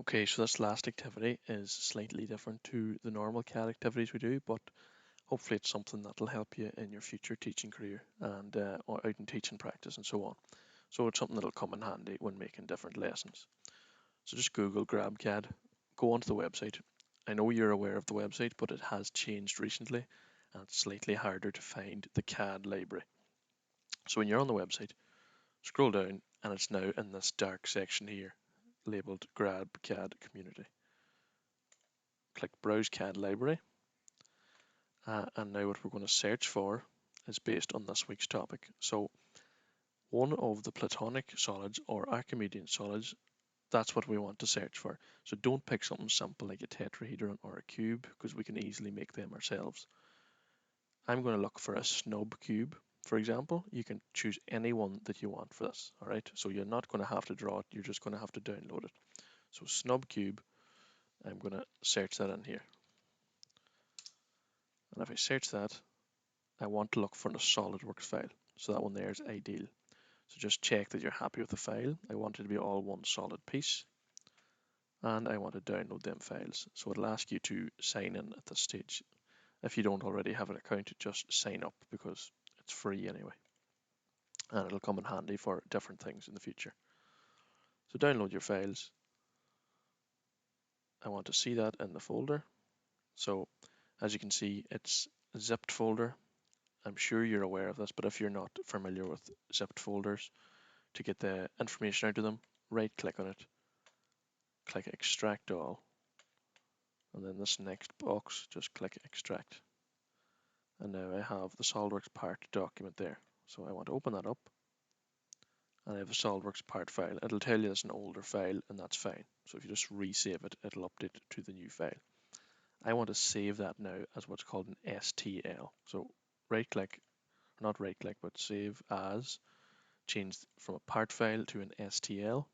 Okay, so this last activity is slightly different to the normal CAD activities we do, but hopefully it's something that'll help you in your future teaching career and or out in teaching practice and so on. So it's something that'll come in handy when making different lessons. So just Google GrabCAD, go onto the website. I know you're aware of the website, but it has changed recently and it's slightly harder to find the CAD library. So when you're on the website, scroll down and it's now in this dark section here labeled GrabCAD Community. Click Browse CAD Library, and now what we're going to search for is based on this week's topic. So one of the platonic solids or Archimedean solids, that's what we want to search for. So don't pick something simple like a tetrahedron or a cube because we can easily make them ourselves. I'm going to look for a snub cube, for example. You can choose any one that you want for this, all right? So you're not going to have to draw it, you're just going to have to download it. So snub cube, I'm going to search that in here. And if I search that, I want to look for the SolidWorks file. So that one there is ideal. So just check that you're happy with the file. I want it to be all one solid piece. And I want to download them files. So it'll ask you to sign in at this stage. If you don't already have an account, just sign up because it's free anyway. And it'll come in handy for different things in the future. So download your files. I want to see that in the folder. So as you can see, it's a zipped folder. I'm sure you're aware of this, but if you're not familiar with zipped folders, to get the information out of them, right click on it, click extract all, and then this next box, just click extract. And now I have the SOLIDWORKS part document there. So I want to open that up, and I have the SOLIDWORKS part file. It'll tell you it's an older file, and that's fine. So if you just resave it, it'll update it to the new file. I want to save that now as what's called an STL. So right click, not right click, but save as, change from a part file to an STL.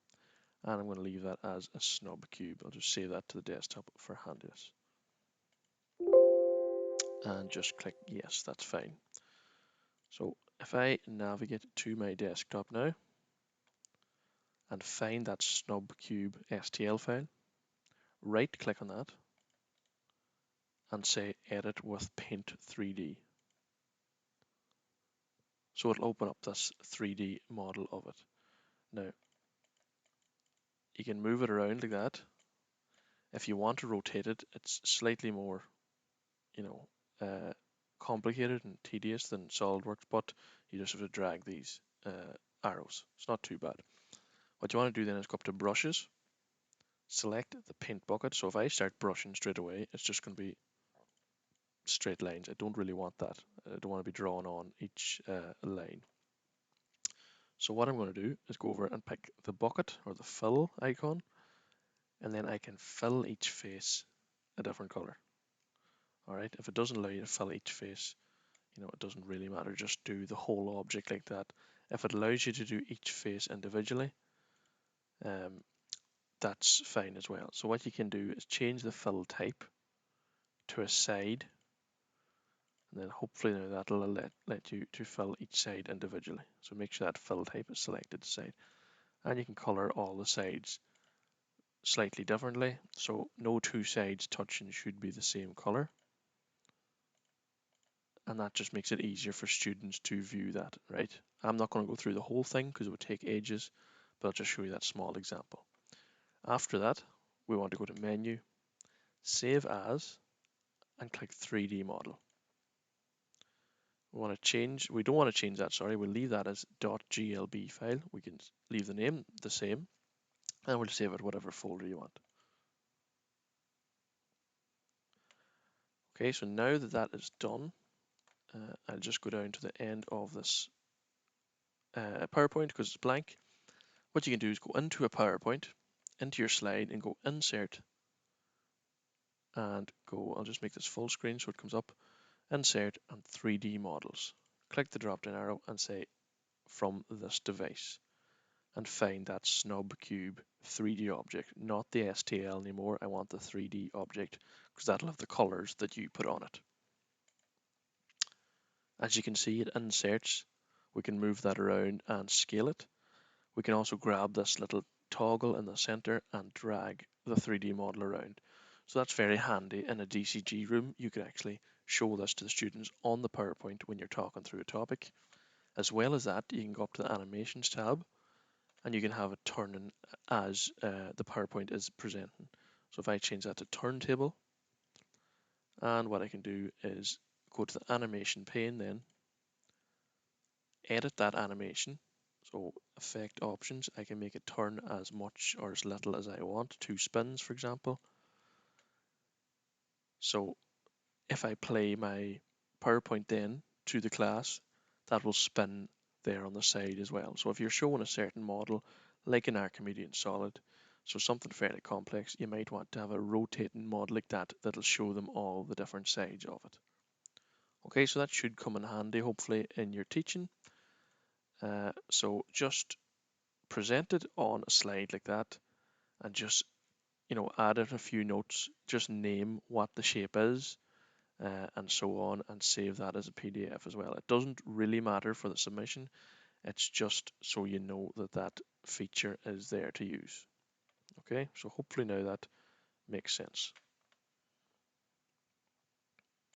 And I'm going to leave that as a snub cube. I'll just save that to the desktop for handiness. And just click yes, that's fine. So if I navigate to my desktop now and find that snub cube STL file, right click on that and say edit with Paint 3D. So it'll open up this 3D model of it. Now, you can move it around like that. If you want to rotate it, it's slightly more, complicated and tedious than SolidWorks, but you just have to drag these arrows. It's not too bad. What you want to do then is go up to brushes, select the paint bucket. So if I start brushing straight away, it's just going to be straight lines. I don't really want that. I don't want to be drawing on each line. So what I'm going to do is go over and pick the bucket or the fill icon, and then I can fill each face a different color. All right, if it doesn't allow you to fill each face, it doesn't really matter. Just do the whole object like that. If it allows you to do each face individually, that's fine as well. So what you can do is change the fill type to a side, and then hopefully now that'll let you to fill each side individually. So make sure that fill type is selected side, and you can color all the sides slightly differently. So no two sides touching should be the same color. And that just makes it easier for students to view that, right? I'm not going to go through the whole thing because it would take ages, but I'll just show you that small example. After that, we want to go to Menu, Save As, and click 3D Model. We don't want to change that, sorry, we'll leave that as .glb file. We can leave the name the same, and we'll save it whatever folder you want. Okay, so now that that is done, I'll just go down to the end of this PowerPoint because it's blank. What you can do is go into a PowerPoint, into your slide, and go Insert, and go, I'll just make this full screen so it comes up, Insert and 3D Models. Click the drop down arrow and say from this device, and find that snub cube 3D object, not the STL anymore. I want the 3D object because that'll have the colors that you put on it. As you can see, it inserts. We can move that around and scale it. We can also grab this little toggle in the center and drag the 3D model around. So that's very handy in a DCG room. You could actually show this to the students on the PowerPoint when you're talking through a topic. As well as that, you can go up to the animations tab and you can have it turning as the PowerPoint is presenting. So if I change that to turntable, and what I can do is go to the animation pane, then edit that animation. So effect options, I can make it turn as much or as little as I want, 2 spins for example. So if I play my PowerPoint then to the class, that will spin there on the side as well. So if you're showing a certain model, like an Archimedean solid, so something fairly complex, you might want to have a rotating model like that that'll show them all the different sides of it. Okay, so that should come in handy hopefully in your teaching. So just present it on a slide like that and just add in a few notes, just name what the shape is, and so on, and save that as a PDF as well. It doesn't really matter for the submission, it's just so you know that that feature is there to use. Okay, so hopefully now that makes sense.